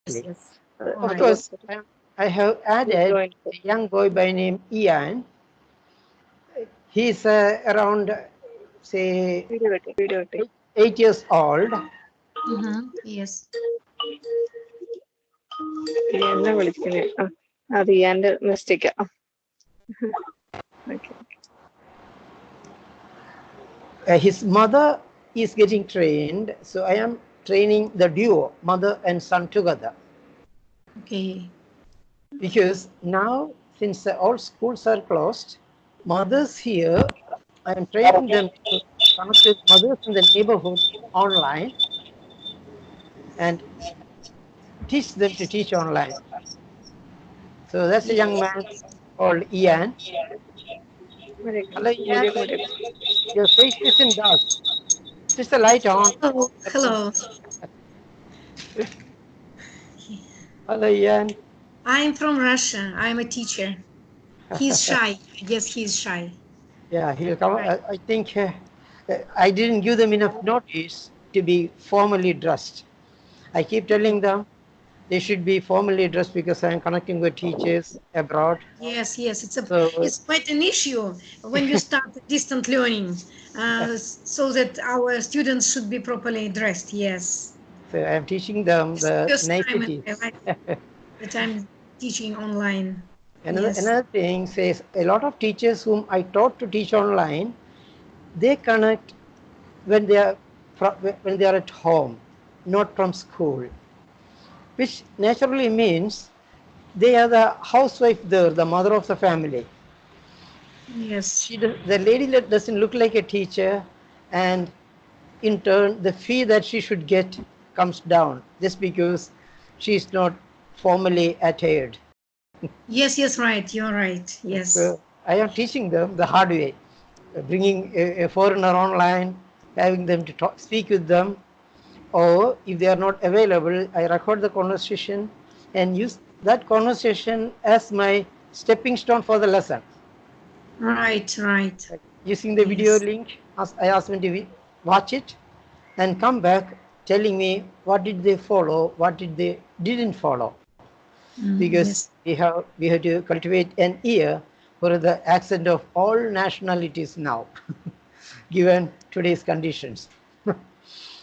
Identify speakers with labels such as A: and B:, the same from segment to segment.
A: yes. All
B: Of
A: right.
B: course, I have added a young boy by name Ean. He's around, say,
C: Video.
B: 8 years old.
A: Yes.
C: എന്നെ വിളിക്കുന്നേ അത് എന്റെ മിസ്റ്റേക്കാ.
B: His mother is getting trained, so I am training the duo, mother and son together.
A: Okay.
B: Because now, since all schools are closed, mothers here, I am training them to connect with mothers in the neighborhood online and teach them to teach online. So that's a young man called Ian. Hello, Ian. Your face is in dark. Switch the light on.
A: Oh, hello.
B: Hello, Ian.
A: I'm from Russia. I'm a teacher. He's shy. I guess he's shy.
B: Yeah, he'll come. I think I didn't give them enough notice to be formally dressed. I keep telling them they should be formally dressed because I'm connecting with teachers abroad.
A: Yes, it's
B: So,
A: it's quite an issue when you start distant learning, so that our students should be properly dressed. Yes.
B: so I'm teaching them
A: It's the
B: the
A: first time I
B: niceties.
A: like that I'm teaching online.
B: Another,
A: Yes.
B: another thing says a lot of teachers whom I taught to teach online, they connect when they are when they are at home, not from school, which naturally means they are the housewife there, the mother of the family.
A: Yes.
B: The lady doesn't look like a teacher, and in turn, the fee that she should get comes down just because she is not formally attired.
A: Yes, right. You're right. Yes.
B: So I am teaching them the hard way, bringing a foreigner online, having them to speak with them, or if they are not available, I record the conversation and use that conversation as my stepping stone for the lesson.
A: Right.
B: Using the video
A: Yes.
B: link, I asked them to watch it and come back telling me what did they follow, what did they didn't follow. Because
A: Yes.
B: we have to cultivate an ear for the accent of all nationalities now, given today's conditions.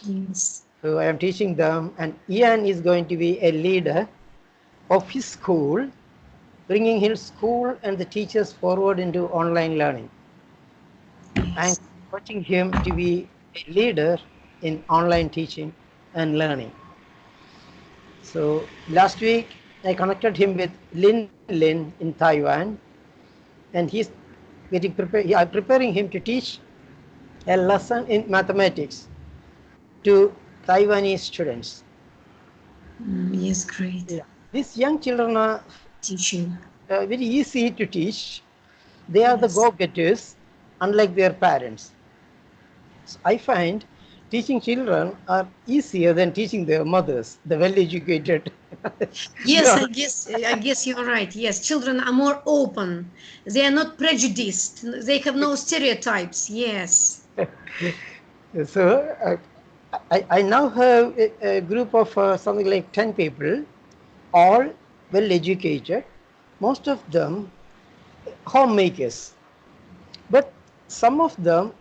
A: Yes.
B: So I am teaching them, and Ian is going to be a leader of his school, bringing his school and the teachers forward into online learning. I am coaching him to be a leader in online teaching and learning. So last week I connected him with Lin in Taiwan, and he's getting prepared. I'm preparing him to teach a lesson in mathematics to Taiwanese students.
A: Yes, great.
B: Yeah. These young children are
A: Teaching.
B: very easy to teach. They are the
A: Yes.
B: go-getters, unlike their parents. So I find teaching children are easier than teaching their mothers, the well-educated.
A: Yes, I guess you're right. Yes, children are more open. They are not prejudiced. They have no stereotypes. Yes.
B: So I now have a group of something like 10 people, all well educated, most of them homemakers. But some of them,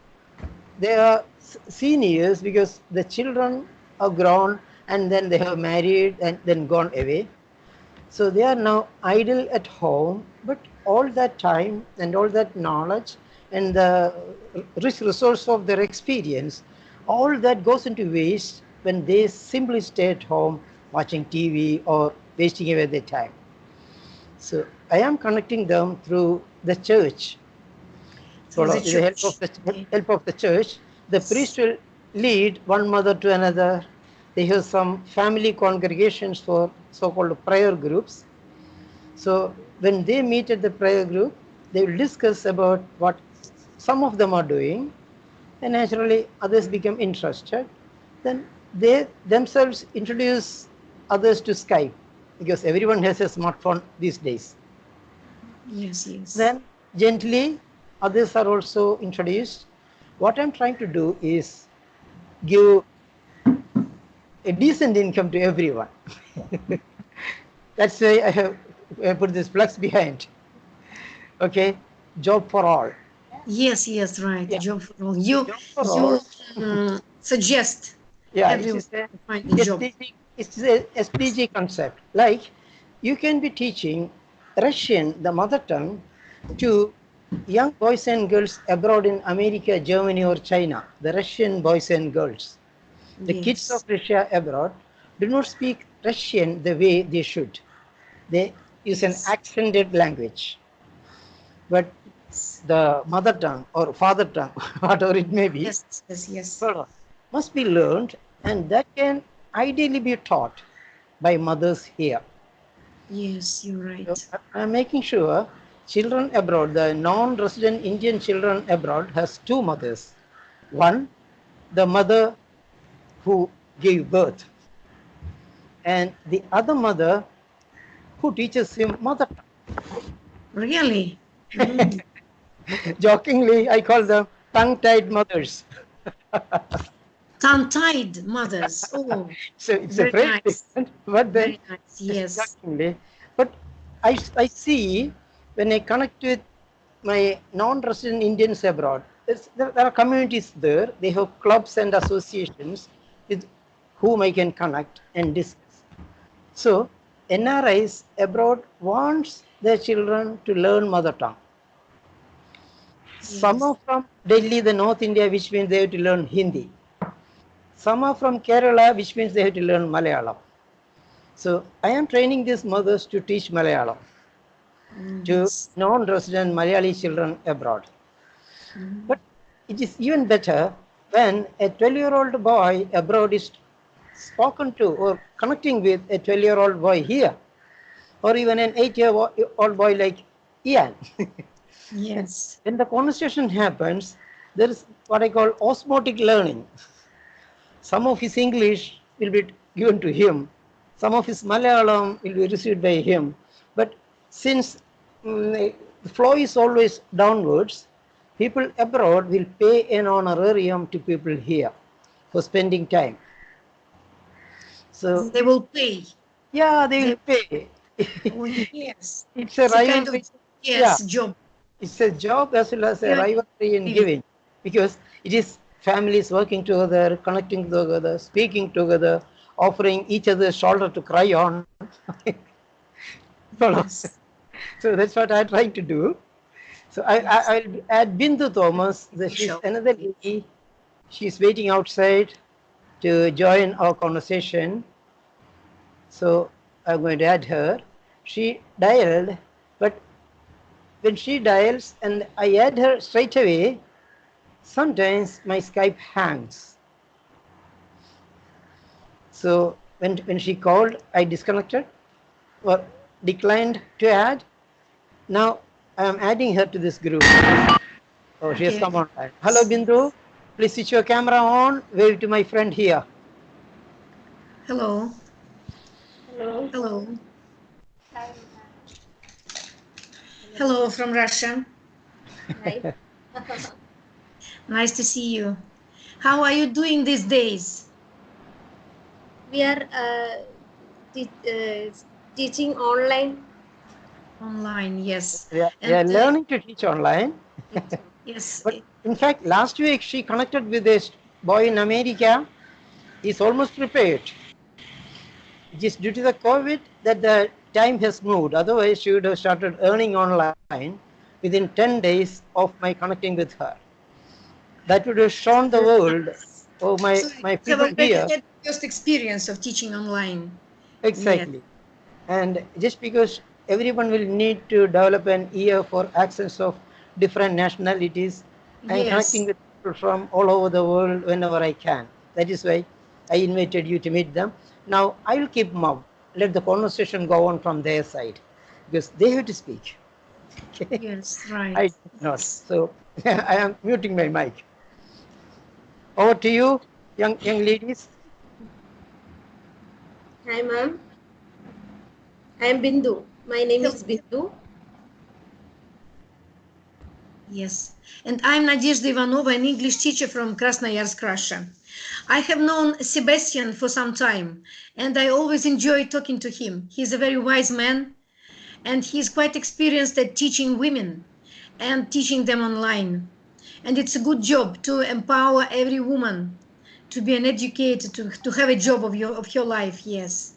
B: they are seniors because the children are grown and then they have married and then gone away. So they are now idle at home, but all that time and all that knowledge and the rich resource of their experience, all that goes into waste when they simply stay at home watching TV or wasting away their time. So I am connecting them through the church. So
A: Through the
B: with the
A: church. Okay.
B: help of the church, the priest will lead one mother to another. They have some family congregations for so-called prayer groups. So when they meet at the prayer group, they will discuss about what some of them are doing, and naturally others become interested. Then they themselves introduce others to Skype because everyone has a smartphone these days.
A: Yes.
B: Then gently others are also introduced. What I'm trying to do is give a decent income to everyone. That's why I have put this flux behind. Okay, job for all.
A: Yes, yes, right.
B: Yeah,
A: Job for all. You
B: job for
A: you
B: all.
A: suggest
B: Yeah, it
A: everyone
B: is a
A: to find a job.
B: SDG, it's a SDG concept. Like you can be teaching Russian, the mother tongue, to young boys and girls abroad in America, Germany, or China. The Russian boys and girls. The kids of
A: Yes.
B: Russia abroad do not speak Russian the way they should. They use an
A: Yes.
B: accented language. But the mother tongue or father tongue, whatever it may be,
A: Yes, yes, yes.
B: well, must be learned, and that can ideally be taught by mothers here.
A: Yes, you're
B: So
A: right.
B: I'm making sure children abroad, the non-resident Indian children abroad, has two mothers. One, the mother who gave birth, and the other mother who teaches him mother
A: Really?
B: tongue. Jokingly, I call them tongue-tied mothers.
A: Tongue-tied mothers. Oh,
B: So it's a
A: very
B: phrase
A: nice.
B: different, but then
A: Very nice.
B: just
A: Yes.
B: jokingly. But I see when I connect with my non-resident Indians abroad, there are communities there. They have clubs and associations with whom I can connect and discuss. So NRIs abroad wants their children to learn mother tongue. Some
A: Yes.
B: are from Delhi, the North India, which means they have to learn Hindi. Some are from Kerala, which means they have to learn Malayalam. So I am training these mothers to teach Malayalam to
A: Yes.
B: non-resident Malayali children abroad.
A: Mhm.
B: But it is even better when a 12-year-old boy abroad is spoken to or connecting with a 12-year-old boy here, or even an 8-year-old boy like Ian.
A: Yes.
B: When the conversation happens, there is what I call osmotic learning. Some of his English will be given to him, some of his Malayalam will be received by him. But since the flow is always downwards, people abroad will pay an honorarium to people here for spending time. So,
A: They will pay.
B: yeah, they will
A: They,
B: pay.
A: oh, yes.
B: It's a
A: It's a kind of,
B: rivalry. Yeah,
A: yes, job.
B: it's a job as well as a
A: Yeah.
B: rivalry in giving, because it is families working together, connecting together, speaking together, offering each other shoulder to cry on.
A: Yes.
B: So that's what I'm trying to do. So
A: Yes.
B: I'll add Bindhu Thomas. She's
A: Beneficial.
B: another
A: Yes.
B: lady. She's waiting outside to join our conversation. So I'm going to add her. She dialed, but when she dials and I add her straight away, sometimes my Skype hangs. So when she called, I disconnected or declined to add. Now I am adding her to this group. Oh, she has
A: Okay.
B: come online. Hello, Bindu. Please switch your camera on. Wave to my friend here.
A: Hello.
C: Hello.
A: Hello. Hello from Russia.
D: Hi.
A: Nice to see you. How are you doing these days?
D: We are teaching online.
A: Online, yes.
B: We
A: And
B: are learning to teach online.
A: yes,
B: But in fact, last week she connected with this boy in America. He's almost prepared. It is due to the COVID that the time has moved. Otherwise, she would have started earning online within 10 days of my connecting with her. That would have shown the world, oh,
A: so
B: my
A: you have
B: people
A: already
B: here.
A: had first experience of teaching online. Yes.
B: Exactly. And just because everyone will need to develop an ear for accents of different nationalities, I am connecting
A: Yes.
B: with people from all over the world whenever I can. That is why I invited you to meet them. Now I will keep mum. Let the conversation go on from their side because they have to speak. Okay?
A: Yes, right.
B: I did not.
A: Yes.
B: So I am muting my mic. Over to you, young ladies.
D: Hi, ma'am. I am Bindhu. My name is Bindhu.
A: Yes. And I'm Nadezhda Ivanova, an English teacher from Krasnoyarsk, Russia. I have known Sebastian for some time, and I always enjoy talking to him. He's a very wise man, and he's quite experienced at teaching women and teaching them online. And it's a good job to empower every woman to be an educator, to have a job of your life. Yes,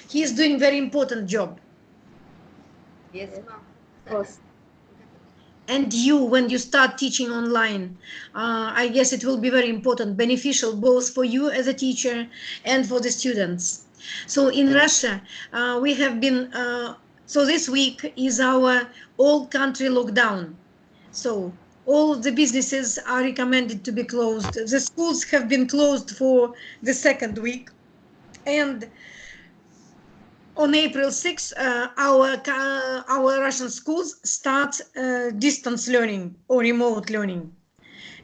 A: he is doing very important job.
D: Yes, ma'am. Of course.
A: And you, when you start teaching online, I guess it will be very important, beneficial both for you as a teacher and for the students. So in Russia, we have been, so this week is our all country lockdown. So all the businesses are recommended to be closed. The schools have been closed for the second week. And on April 6th, our Russian schools start distance learning or remote learning.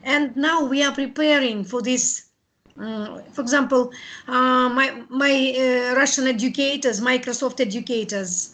A: And now we are preparing for this. For example, my Russian educators, Microsoft educators,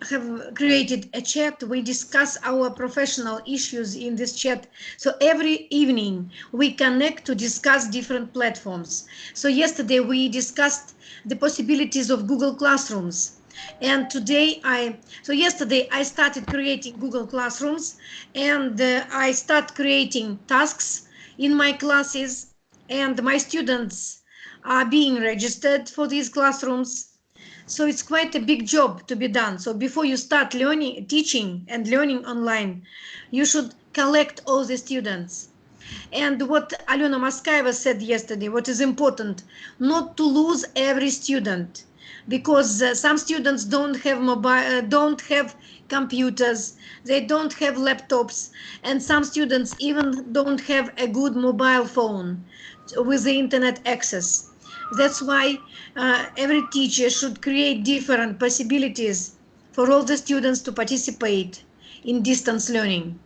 A: have created a chat. We discuss our professional issues in this chat. So every evening we connect to discuss different platforms. So yesterday we discussed the possibilities of Google Classrooms. And yesterday I started creating Google Classrooms, and I start creating tasks in my classes, and my students are being registered for these classrooms. So it's quite a big job to be done. So before you start learning, teaching and learning online, you should collect all the students. And what Alena Moskaeva said yesterday, what is important, not to lose every student, because some students don't have computers, they don't have laptops, and some students even don't have a good mobile phone with the internet access. That's why every teacher should create different possibilities for all the students to participate in distance learning.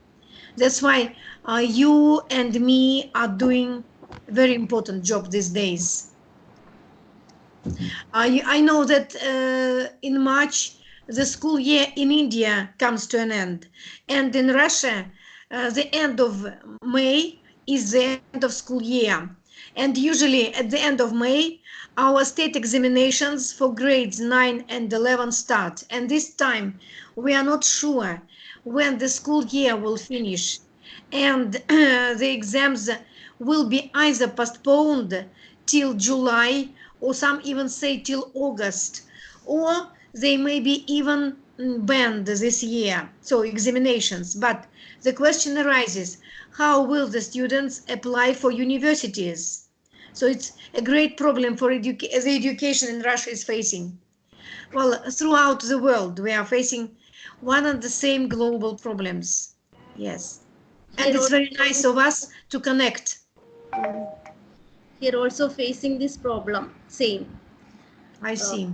A: That's why you and me are doing a very important job these days. I know that in March, the school year in India comes to an end. And in Russia, the end of May is the end of school year. And usually at the end of May, our state examinations for grades 9 and 11 start. And this time, we are not sure when the school year will finish. And the exams will be either postponed till July, or some even say till August, or they may be even banned this year, so examinations. But the question arises, how will the students apply for universities? So it's a great problem for the education in Russia is facing. Well, throughout the world, we are facing one and the same global problems. Yes. And it's very nice of us to connect.
D: Here also facing this problem, same.
A: I see.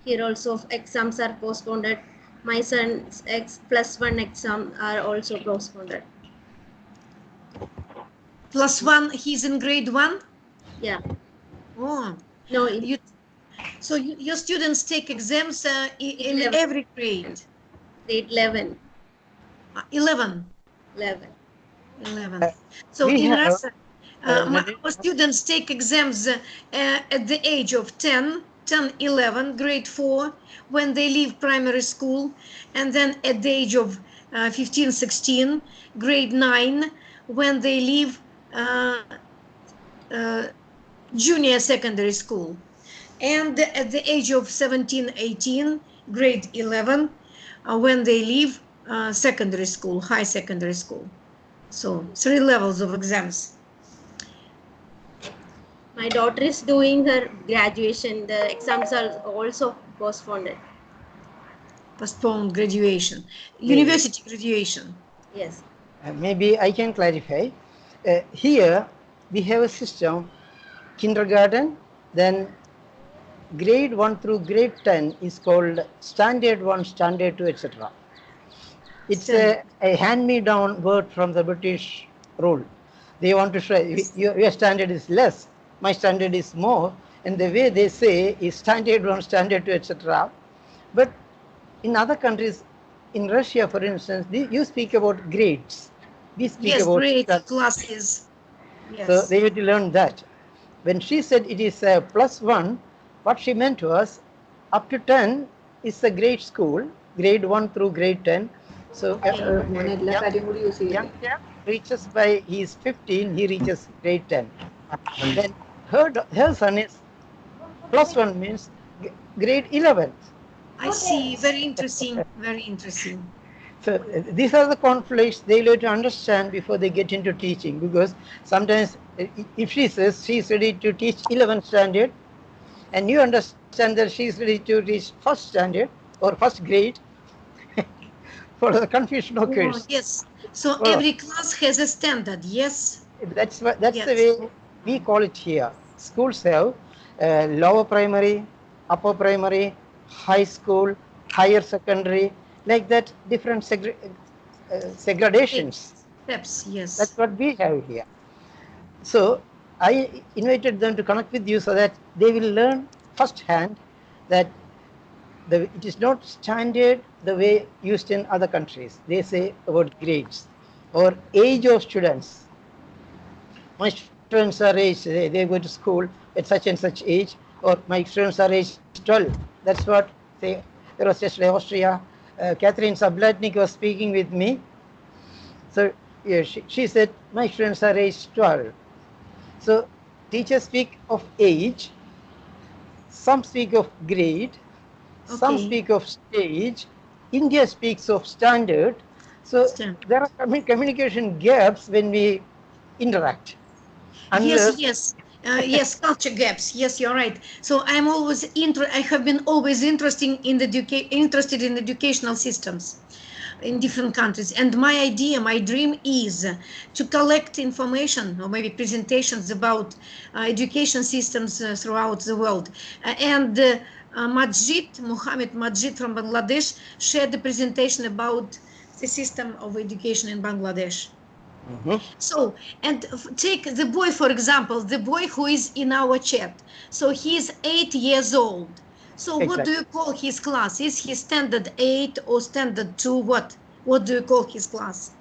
D: Here also exams are postponed. My son's +1 exam are also postponed.
A: +1, he's in grade 1?
D: Yeah.
A: Oh.
D: No.
A: So your students take exams in every grade?
D: Grade 11.
A: 11.
D: 11.
A: So in Russia, our students take exams at the age of 10, 11, grade 4, when they leave primary school, and then at the age of 15, 16, grade 9, when they leave junior secondary school, and at the age of 17, 18, grade 11, when they leave secondary school, high secondary school. So 3 levels of exams.
D: My daughter is doing her graduation. The exams are also postponed.
A: Postponed graduation, university graduation.
D: Yes.
B: Maybe I can clarify. Here we have a system, kindergarten, then grade 1 through grade 10 is called standard 1, standard 2, etc. It's a hand-me-down word from the British rule. They want to say your standard is less, my standard is more, and the way they say is standard 1, standard 2, etc. But in other countries, in Russia, for instance, you speak about grades. We speak about
A: grades, classes. Yes.
B: So they had to learn that. When she said it is a +1, what she meant was up to 10 is a grade school, grade 1 through grade 10. So young reaches by, he is 15, he reaches grade 10. Then her son is +1 means grade 11.
A: I see. Very interesting. Very interesting.
B: So these are the conflicts they learn to understand before they get into teaching, because sometimes if she says she's ready to teach 11th standard and you understand that she's ready to teach first standard or first grade, for the confusion occurs.
A: Oh, yes. So every class has a standard. Yes.
B: That's the way we call it here. Schools have lower primary, upper primary, high school, higher secondary, like that, different segregations.
A: Steps, yes.
B: That's what we have here. So I invited them to connect with you so that they will learn firsthand that it is not standard the way used in other countries. They say about grades or age of students. My students are aged, they go to school at such and such age, or my students are aged 12. That's what, say, there was yesterday Austria, Catherine Sablatnik was speaking with me. So yeah, she said, my students are aged 12. So teachers speak of age, some speak of grade, some speak of stage, India speaks of standard. So there are communication gaps when we interact.
A: Yes, culture gaps. Yes, you're right. So I'm always I have been always interested in educational systems in different countries, and my idea, my dream is to collect information or maybe presentations about education systems throughout the world. Mohammed Majid from Bangladesh shared the presentation about the system of education in Bangladesh. So, and take the boy, for example, the boy who is in our chat. So he is 8 years old. So what do you call his class? Is he standard 8 or standard 2? What do you call his class?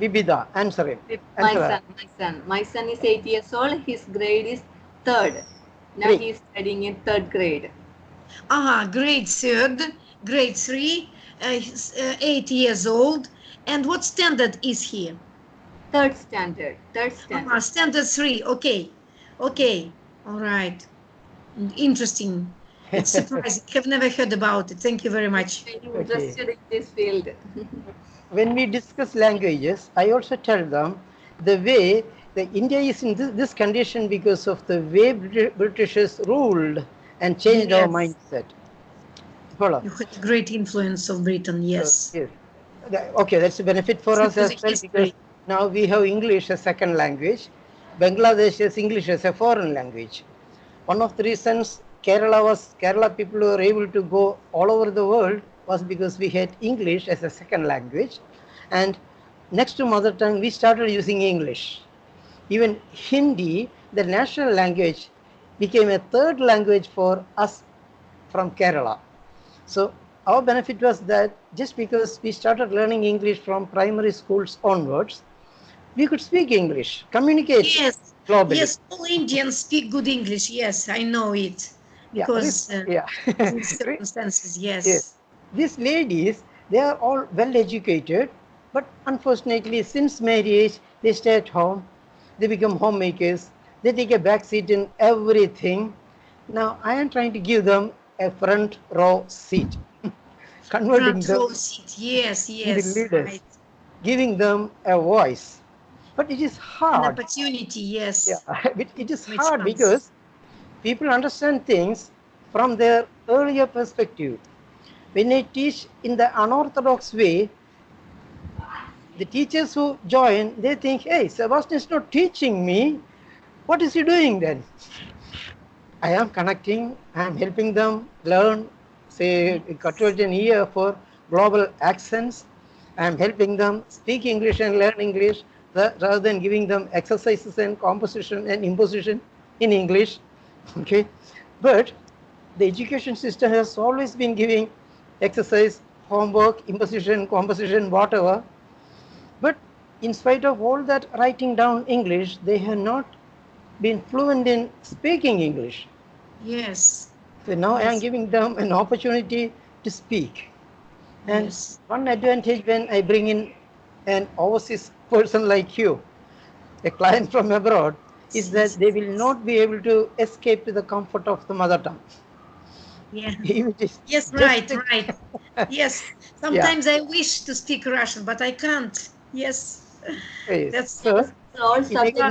B: Bibida, answer him.
E: My son is 8 years old. His grade is 3rd. Now he is studying in 3rd grade.
A: Grade 3rd, grade 3, 8 years old. And what standard is he?
E: 3rd standard.
A: Standard 3. Okay. All right. Interesting. It's surprising. I've never heard about it. Thank you very much.
E: Very interested in this field.
B: When we discuss languages, I also tell them the way India is in this condition because of the way Britishers ruled and changed our mindset.
A: Follow. You had great influence of Britain, yes.
B: Yes. Okay, that's a benefit for us as well, because now we have English as second language. Bangladesh has English as a foreign language. One of the reasons Kerala people were able to go all over the world was because we had English as a second language, and next to mother tongue we started using English. Even Hindi, the national language, became a third language for us from Kerala. So our benefit was that just because we started learning English from primary schools onwards, we could speak English, communicate globally.
A: Yes, all Indians speak good English. Yes, I know it. Because circumstances, yes.
B: These ladies, they are all well educated, but unfortunately, since marriage, they stay at home, they become homemakers, they take a back seat in everything. Now, I am trying to give them a front row seat, converting them
A: yes,
B: into leaders, right. Giving them a voice. But it is hard.
A: An opportunity, yes.
B: It is hard because people understand things from their earlier perspective. When I teach in the unorthodox way, the teachers who join, they think, hey, Sebastian is not teaching me. What is he doing then? I am connecting, I am helping them learn, say, Caucasian ear for global accents. I am helping them speak English and learn English rather than giving them exercises and composition and imposition in English. Okay, but the education system has always been giving exercise, homework, imposition, composition, whatever. But in spite of all that writing down English, they have not been fluent in speaking English.
A: Yes.
B: So now I am
A: Yes.
B: giving them an opportunity to speak. And
A: Yes.
B: one advantage when I bring in an overseas person like you, a client from abroad, is that they will not be able to escape to the comfort of the mother tongue.
A: Yeah.
B: Even just,
A: Yes,
B: just
A: right, right. Yes.
B: yeah.
A: Sometimes I wish to speak Russian, but I can't. Yes.
B: Yes.
A: That's
B: So
E: So all
B: in a, in
E: subjects
B: a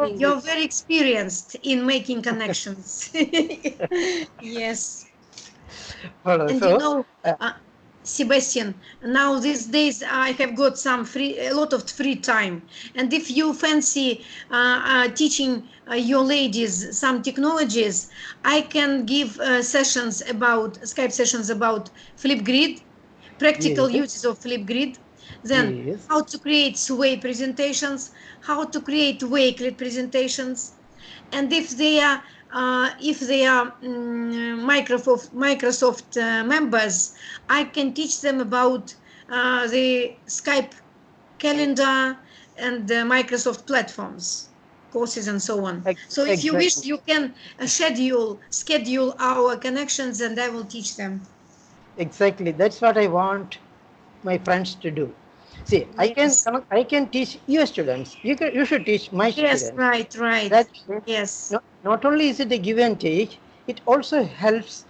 E: are in
A: you're
E: English.
A: very experienced in making connections. Yes. And you
B: so
A: know, uh, Sebastian, now these days I have got a lot of free time. And if you fancy teaching your ladies some technologies, I can give Skype sessions about Flipgrid, practical
B: yes,
A: uses of Flipgrid, then
B: yes,
A: how to create Sway presentations, how to create Wakelet presentations, and if they are Microsoft members, I can teach them about the Skype calendar and the Microsoft platforms, courses and so on. So if you wish,
B: exactly.
A: you can schedule our connections, and I will teach them.
B: Exactly. That's what I want my friends to do. See,
A: Yes.
B: I can teach your students. You should teach my
A: Yes.
B: students.
A: Right. Right.
B: That
A: Yes.
B: not only is it a give and take, it also helps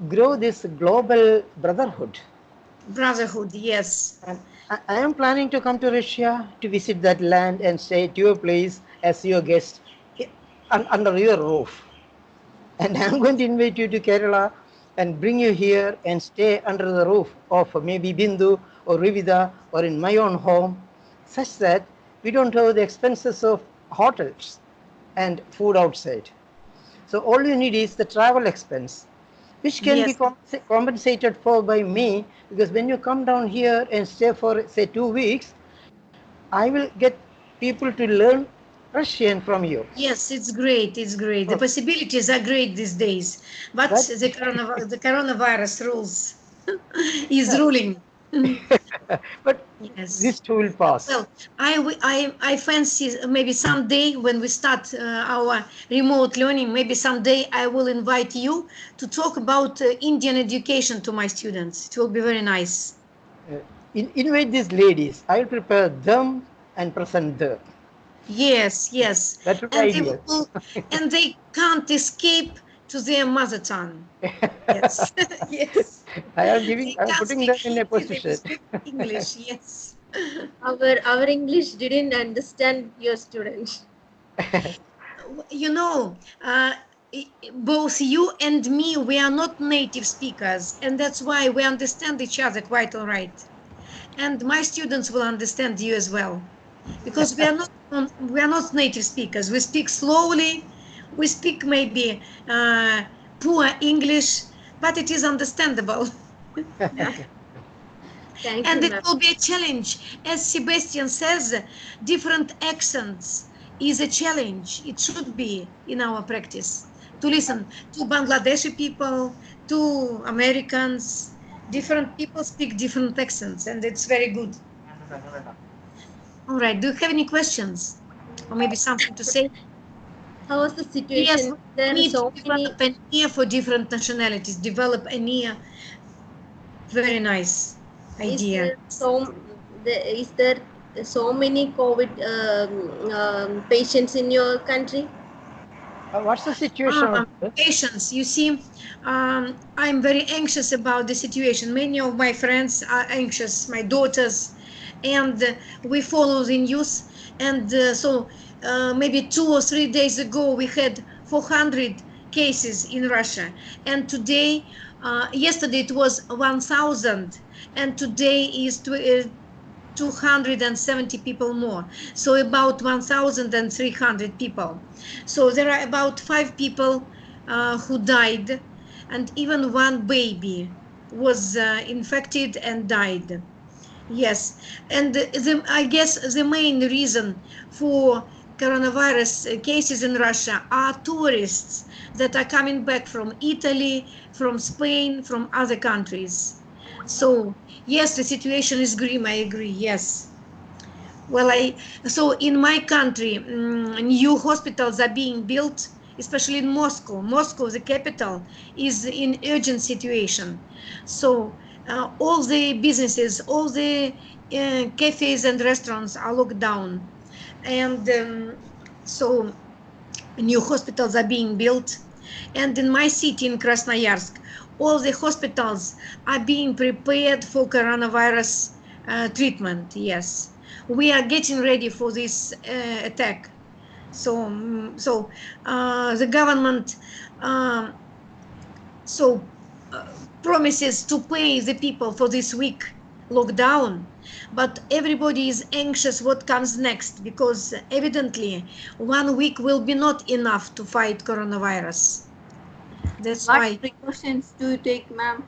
B: grow this global brotherhood.
A: Brotherhood. Yes.
B: And I am planning to come to Russia to visit that land and stay at your place as your guest under your roof. And I'm going to invite you to Kerala and bring you here and stay under the roof of maybe Bindhu or Rivida or in my own home, such that we don't have the expenses of hotels and food outside. So all you need is the travel expense, which can be
A: Yes.
B: compensated for by me, because when you come down here and stay for say 2 weeks, I will get people to learn Russian from you.
A: Yes, it's great. It's great. The
B: Oh,
A: possibilities are great these days. But
B: that
A: the coronavirus rules is
B: yeah.
A: ruling.
B: But
A: Yes.
B: this too will pass.
A: Well, I fancy maybe someday when we start our remote learning, maybe someday I will invite you to talk about Indian education to my students. It will be very nice.
B: Uh, invite these ladies. I will prepare them and present them.
A: Yes, yes.
B: That would be
A: And they
B: ideal.
A: will, and they can't escape to their mother tongue. Yes, yes. They
B: I am
A: can't
B: putting
A: speak
B: them in a
A: Hindi, they will
B: position.
A: speak English. Yes.
D: Our English didn't understand your students.
A: You know, both you and me, we are not native speakers, and that's why we understand each other quite all right. And my students will understand you as well, because we are not native speakers. We speak slowly. We speak maybe poor English, but it is understandable.
D: Thank you,
A: And it
D: ma'am.
A: will be a challenge. As Sebastian says, different accents is a challenge. It should be in our practice to listen to Bangladeshi people, to Americans. Different people speak different accents, and it's very good. All right. Do you have any questions, or maybe something to say?
D: How was the
A: Yes,
D: situation?
A: we
D: There are
A: need to
D: so many.
A: develop an ear for different nationalities. Develop an ear. Very nice
D: Is
A: idea.
D: there is there so many COVID patients in your country?
B: What's the situation out there?
A: Patience. You see, I'm very anxious about the situation. Many of my friends are anxious, my daughters, and we follow the news. And so maybe 2 or 3 days ago, we had 400 cases in Russia. And today, yesterday it was 1,000, and today is 270 people more, so about 1,300 people. So there are about 5 people who died, and even one baby was infected and died. Yes, and I guess the main reason for coronavirus cases in Russia are tourists that are coming back from Italy, from Spain, from other countries. So yes, the situation is grim. I agree. Yes. Well, so in my country, new hospitals are being built, especially in Moscow. Moscow, the capital, is in urgent situation. So all the businesses, all the cafes and restaurants are locked down, and so new hospitals are being built. And in my city, in Krasnoyarsk, all the hospitals are being prepared for coronavirus treatment. Yes, we are getting ready for this attack. So, the government so promises to pay the people for this week lockdown, but everybody is anxious what comes next, because evidently 1 week will be not enough to fight coronavirus. That's
E: What
A: why
E: precautions do you take, ma'am?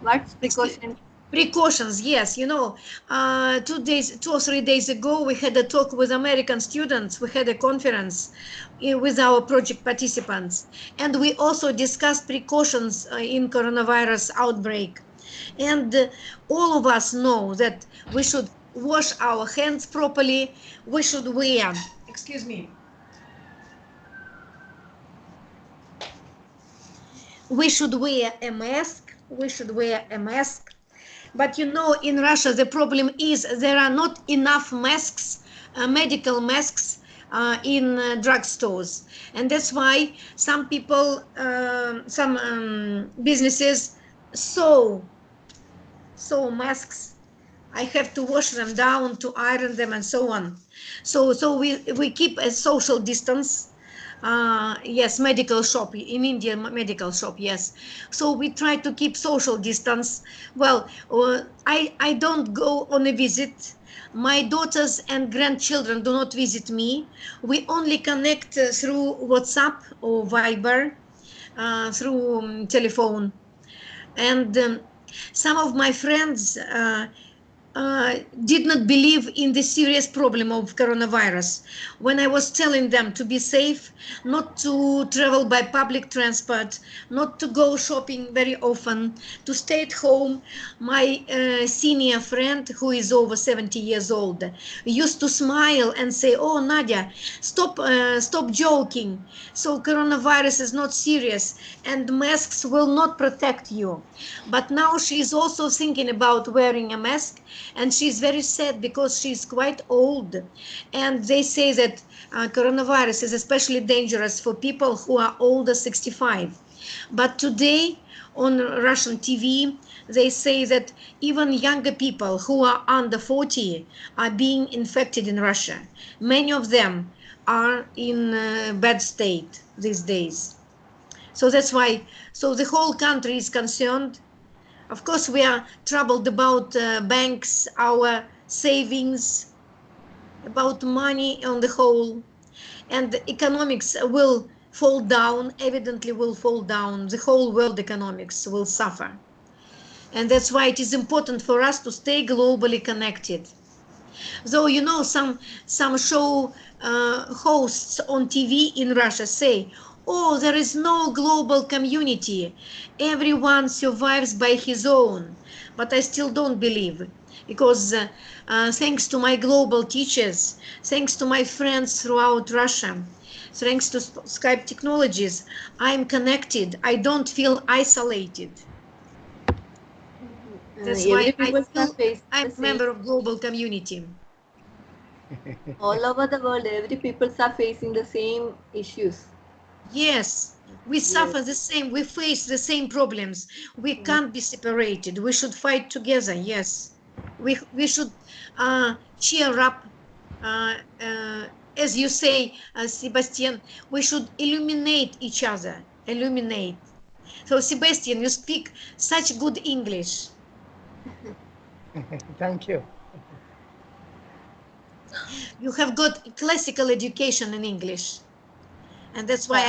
E: What precautions?
A: Precautions, yes. 2 or 3 days ago, we had a talk with American students. We had a conference with our project participants, and we also discussed precautions in coronavirus outbreak. And all of us know that we should wash our hands properly. We should wear, excuse me, we should wear a mask. We should wear a mask. But in Russia, the problem is there are not enough masks, medical masks, in drugstores. And that's why some people, some businesses sew masks. I have to wash them down, to iron them, and so on. So we keep a social distance. Yes, medical shop in India, medical shop, yes. So we try to keep social distance. Well, I don't go on a visit. My daughters and grandchildren do not visit me. We only connect through WhatsApp or Viber, through telephone. And some of my friends did not believe in the serious problem of coronavirus. When I was telling them to be safe, not to travel by public transport, not to go shopping very often, to stay at home, my senior friend, who is over 70 years old, used to smile and say, "Oh, Nadia, stop joking. So coronavirus is not serious, and masks will not protect you." But now she is also thinking about wearing a mask, and she's very sad because she's quite old, and they say that coronavirus is especially dangerous for people who are older 65. But today on Russian TV they say that even younger people who are under 40 are being infected in Russia. Many of them are in bad state these days. So that's why, so the whole country is concerned. Of course, we are troubled about banks, our savings, about money on the whole, and the economics will fall down, evidently will fall down. The whole world economics will suffer. And that's why it is important for us to stay globally connected. Though, some show hosts on TV in Russia say, "Oh, there is no global community. Everyone survives by his own." But I still don't believe, because thanks to my global teachers, thanks to my friends throughout Russia, thanks to Skype technologies, I'm connected. I don't feel isolated. That's why I feel I'm a member of global community.
E: All over the world, every people are facing the same issues.
A: Yes, we suffer the same, we face the same problems. We can't be separated. We should fight together. Yes, we should cheer up. As you say, Sebastian, we should illuminate each other. Illuminate. So, Sebastian, you speak such good English.
B: Thank you.
A: You have got classical education in English. And that's why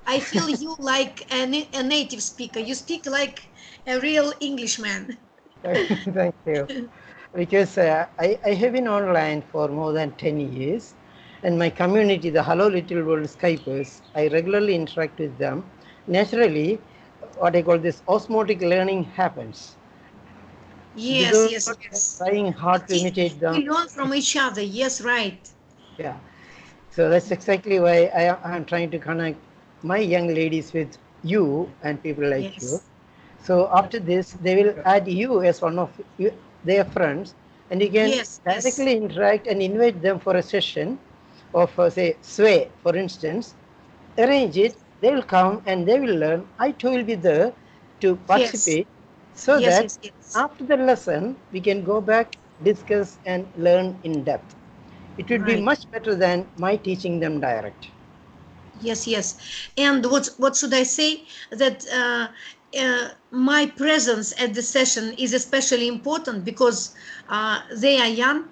A: I feel you like a native speaker. You speak like a real Englishman.
B: Thank you. Because I have been online for more than 10 years, and my community, the Hello Little World Skypers, I regularly interact with them. Naturally, what I call this osmotic learning happens.
A: Yes,
B: without
A: yes, yes.
B: trying hard to imitate them.
A: We learn from each other. Yes, right.
B: Yeah. So that's exactly why I'm trying to connect my young ladies with you and people like you.
A: Yes.
B: So after this, they will add you as one of their friends, and you can
A: Yes, yes.
B: directly interact and invite them for a session of, say, sway, for instance. Arrange it, they will come and they will learn. I too will be there to participate, so
A: Yes,
B: that
A: yes, yes.
B: after the lesson, we can go back, discuss, and learn in depth. It would be
A: Right.
B: much better than my teaching them direct.
A: Yes, yes. And what should I say? That my presence at the session is especially important because they are young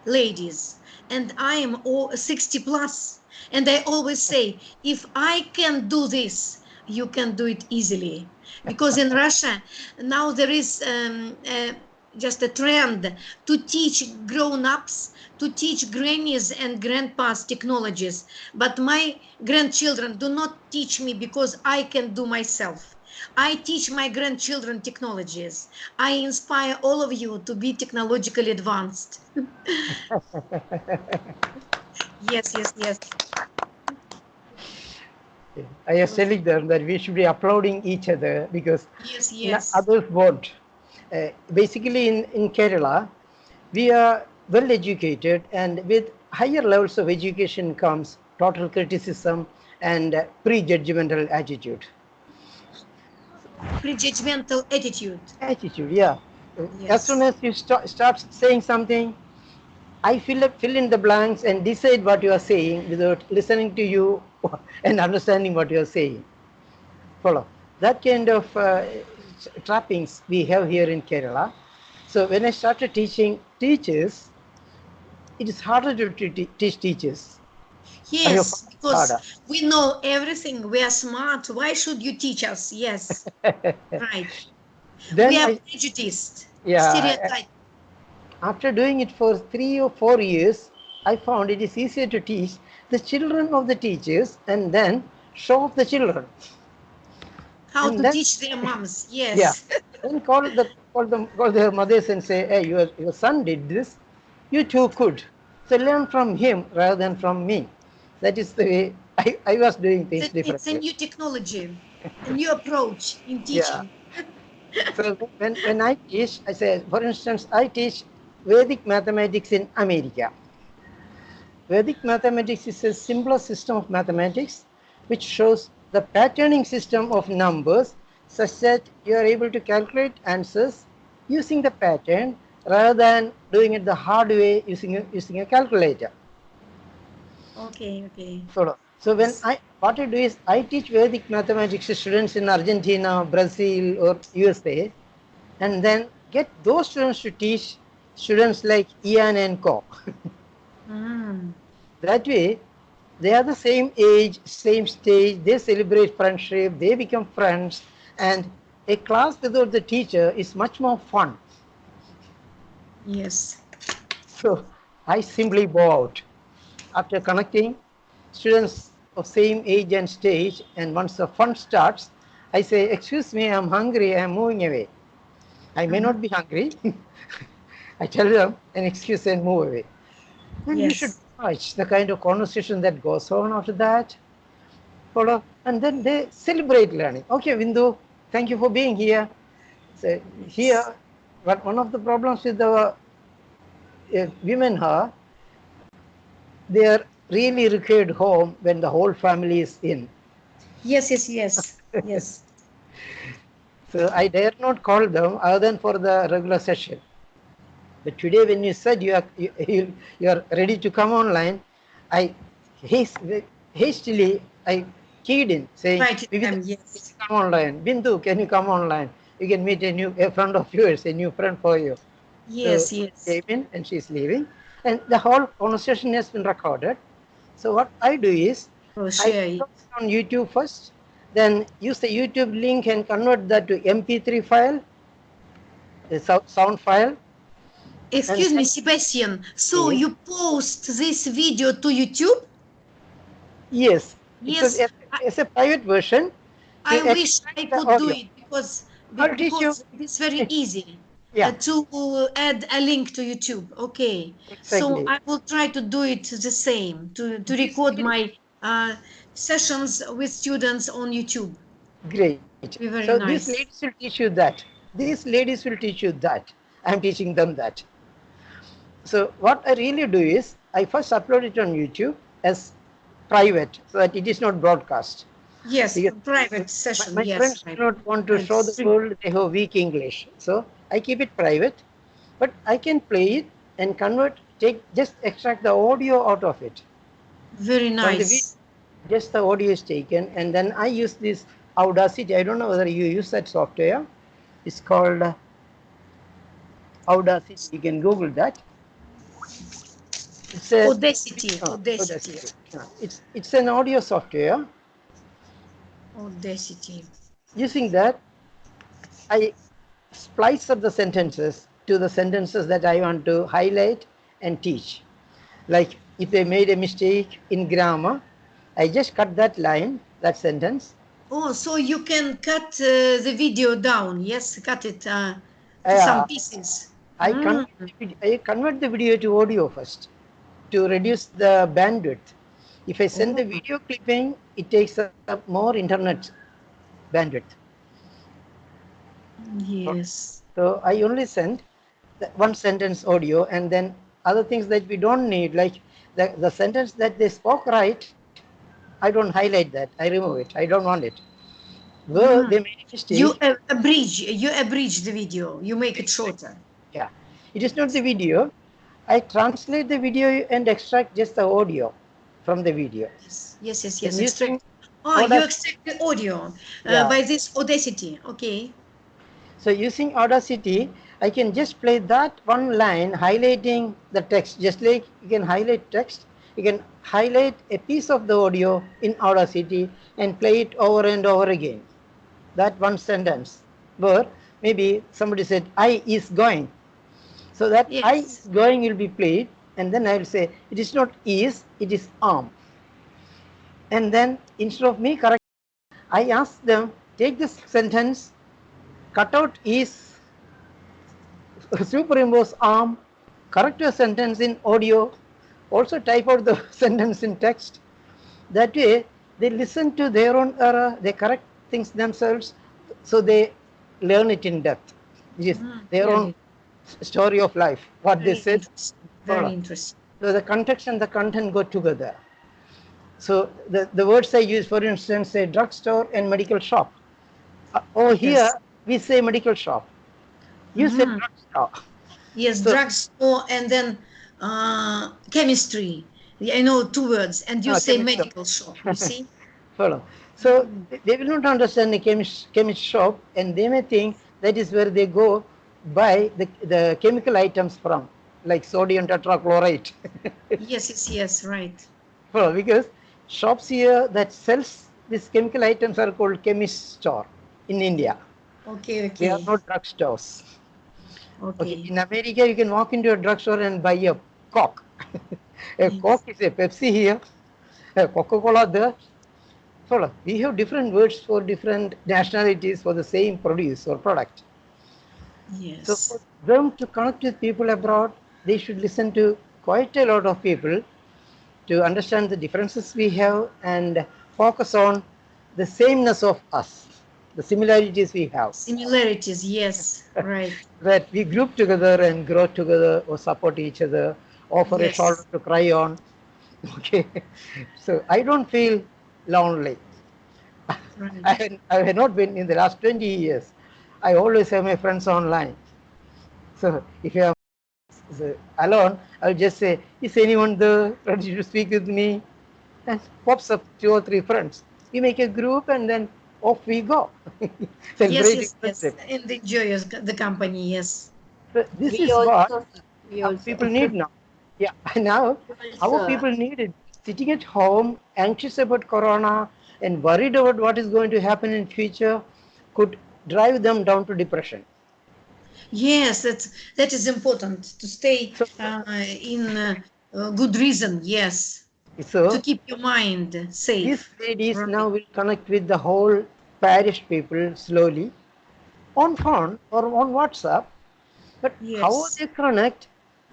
A: ladies and I am 60 plus. And I always say, if I can do this, you can do it easily. Because in Russia, now there is just a trend to teach grown-ups, to teach grannies and grandpas technologies. But my grandchildren do not teach me because I can do myself. I teach my grandchildren technologies. I inspire all of you to be technologically advanced. Yes, yes, yes.
B: I was telling them that we should be uploading each other because
A: Yes, yes.
B: others won't. Basically, in Kerala, we are well educated, and with higher levels of education comes total criticism and prejudgmental attitude.
A: Prejudgmental attitude.
B: Attitude, yeah. As soon
A: Yes.
B: as you start saying something, I fill in the blanks and decide what you are saying without listening to you and understanding what you are saying. Follow that kind of trappings we have here in Kerala. So when I started teaching teachers, it is harder to teach teachers. I have
A: Yes,
B: found it
A: because
B: harder.
A: we know everything. We are smart. Why should you teach us? Yes, right. We
B: Then
A: are
B: I,
A: prejudiced,
B: yeah,
A: stereotype.
B: after doing it for 3 or 4 years, I found it is easier to teach the children of the teachers and then show off the children.
A: How
B: And
A: to
B: then,
A: teach their moms.
B: yeah,
A: Yes.
B: then call their mothers and say, hey, your son did this, you too could. So learn from him rather than from me. That is the way I was doing things
A: It's a
B: differently.
A: new technology, a new approach in
B: Yeah.
A: teaching.
B: So when I teach, I say, for instance, I teach Vedic mathematics in America. Vedic mathematics is a simpler system of mathematics which shows the patterning system of numbers such that you are able to calculate answers using the pattern rather than doing it the hard way using a calculator.
A: Okay, okay.
B: So what I do is I teach Vedic mathematics to students in Argentina, Brazil, or USA, and then get those students to teach students like Ean and Co.
A: Mm.
B: That way, they are the same age, same stage, they celebrate friendship, they become friends, and a class without the teacher is much more fun.
A: Yes.
B: So I simply bow out. After connecting students of same age and stage, and once the fun starts, I say, excuse me, I'm hungry, I'm moving away. I may not be hungry. I tell them an excuse and move away. And you should
A: Yes.
B: watch the kind of conversation that goes on after that. Follow, and then they celebrate learning. Okay, Bindu, thank you for being here. So
A: Yes.
B: here, but one of the problems with the women are they are really required home when the whole family is in.
A: Yes, yes, yes. Yes.
B: So I dare not call them other than for the regular session. But today, when you said you are ready to come online, I hastily I keyed in saying,
A: Right
B: Vivida,
A: them,
B: can
A: yes.
B: you come online? Bindu, can you come online? You can meet a friend of yours, a new friend for you. So
A: Yes,
B: she
A: yes.
B: came in and she's leaving, and the whole conversation has been recorded. So what I do is
A: Oh,
B: I
A: share it.
B: upload it on YouTube first, then use the YouTube link and convert that to MP3 file, a sound file, and
A: Excuse
B: then
A: me, Sebastian. So
B: yes,
A: you post this video to YouTube?
B: yes,
A: Yes.
B: it's a private version to
A: I wish
B: extract
A: I
B: the
A: could do
B: audio.
A: it because
B: I'll teach you.
A: it is very easy.
B: Yeah,
A: to add a link to YouTube. Okay. So
B: exactly.
A: I will try to do it the same, to
B: This
A: record
B: is
A: my sessions with students on YouTube.
B: great.
A: Be
B: So
A: very
B: these
A: nice.
B: ladies will teach you that. These ladies will teach you that. I'm teaching them that. So what I really do is I first upload it on YouTube as private so that it is not broadcast.
A: Yes,
B: Because
A: private session.
B: my
A: Yes,
B: friends do
A: right.
B: not want to show the
A: That's
B: world they have weak English. So I keep it private, but I can play it and just extract the audio out of it.
A: very
B: From the video,
A: nice.
B: just the audio is taken, and then I use this Audacity. I don't know whether you use that software. It's called Audacity. You can Google that. It's a
A: Audacity. Audacity.
B: Audacity. It's an audio software.
A: Audacity.
B: Using that, I splice up the sentences to the sentences that I want to highlight and teach. Like if I made a mistake in grammar, I just cut that line, that sentence.
A: Oh, so you can cut the video down. Yes, cut it to some
B: Uh,
A: pieces.
B: I convert the video to audio first to reduce the bandwidth. If I send the
A: Oh,
B: video clipping, it takes up more internet bandwidth.
A: yes.
B: So I only send one sentence audio, and then other things that we don't need, like the sentence that they spoke right, I don't highlight that. I remove it. I don't want it. Where they made a
A: You
B: mistake,
A: abridge the video. You make it shorter.
B: yeah, it is not the video. I translate the video and extract just the audio from the video.
A: Yes.
B: Then using
A: Extract. Oh, you
B: Audacity,
A: extract the audio
B: yeah.
A: by this Audacity. Okay.
B: So using Audacity, I can just play that one line highlighting the text. Just like you can highlight text, you can highlight a piece of the audio in Audacity and play it over and over again. That one sentence where maybe somebody said I is going. So that I is
A: Yes.
B: going will be played, and then I will say it is not is, it is am. And then instead of me correct, I ask them, take this sentence, cut out is, superimpose am, correct your sentence in audio, also type out the sentence in text. That way they listen to their own error, they correct things themselves, so they learn it in depth. Which is their own story of life, what they
A: Very
B: said.
A: interesting. Very interesting.
B: So the context and the content go together. So the words I use, for instance, say drugstore and medical shop. Over here, we say medical shop. You say drugstore.
A: Yes,
B: So,
A: drugstore and then chemistry. I know two words, and you say
B: chemist
A: medical shop. You see?
B: follow. So they will not understand the chemist shop, and they may think that is where they go buy the chemical items from, like sodium tetrachloride.
A: Yes, right.
B: Follow, because shops here that sells these chemical items are called chemist store in India.
A: Okay.
B: They are not drugstores.
A: Okay.
B: In America, you can walk into a drugstore and buy a Coke. A Coke is a Pepsi here, a Coca-Cola there. So we have different words for different nationalities for the same produce or product.
A: Yes.
B: So for them to connect with people abroad, they should listen to quite a lot of people to understand the differences we have and focus on the sameness of us, the similarities we have.
A: Similarities, yes, right.
B: That we group together and grow together or support each other, offer a shoulder to cry on. Okay, so I don't feel lonely.
A: Right.
B: I have not been in the last 20 years. I always have my friends online. So if you are alone, I'll just say, is anyone there ready to speak with me? And pops up 2 or 3 friends. We make a group and then off we go. Celebrating
A: Yes. And enjoy the company, yes.
B: So this
E: We
B: is
E: also,
B: what people need now. Yeah, now our people need it. Sitting at home, anxious about corona and worried about what is going to happen in future could drive them down to depression.
A: Yes, that is important to stay in good reason, yes.
B: So
A: to keep your mind safe.
B: These ladies now will connect with the whole parish people slowly on phone or on WhatsApp. But
A: Yes.
B: how they connect,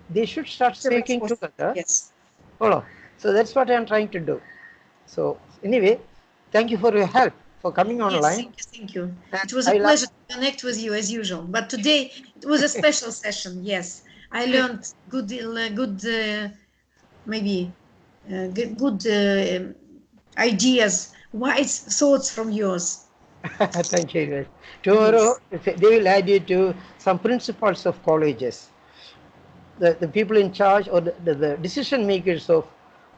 B: they should start
A: So it's
B: speaking
A: possible.
B: together.
A: Yes.
B: Follow. So that's what I'm trying to do. So anyway, thank you for your help for coming
A: Yes,
B: online.
A: thank you, thank you.
B: And
A: It was a
B: I love-
A: pleasure to connect with you as usual. But today it was a special session. Yes, I learned maybe good ideas, wise thoughts from yours.
B: Thank you very much. Tomorrow, they will add you to some principles of colleges. The people in charge or the decision makers of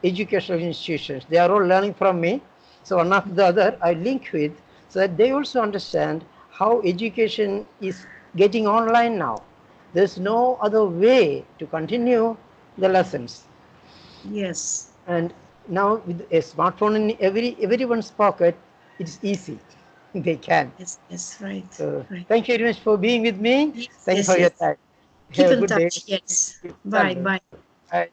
B: educational institutions, they are all learning from me. So one after the other, I link with so that they also understand how education is getting online now. There's no other way to continue the lessons.
A: Yes.
B: And now with a smartphone in everyone's pocket, it's easy. They can.
A: Yes, yes, right.
B: So
A: Right.
B: thank you very much for being with me.
A: Yes,
B: Thank you
A: yes,
B: for your
A: yes.
B: time.
A: Keep
B: Have a
A: in
B: good day.
A: touch. Yes. Bye, bye.
B: Bye.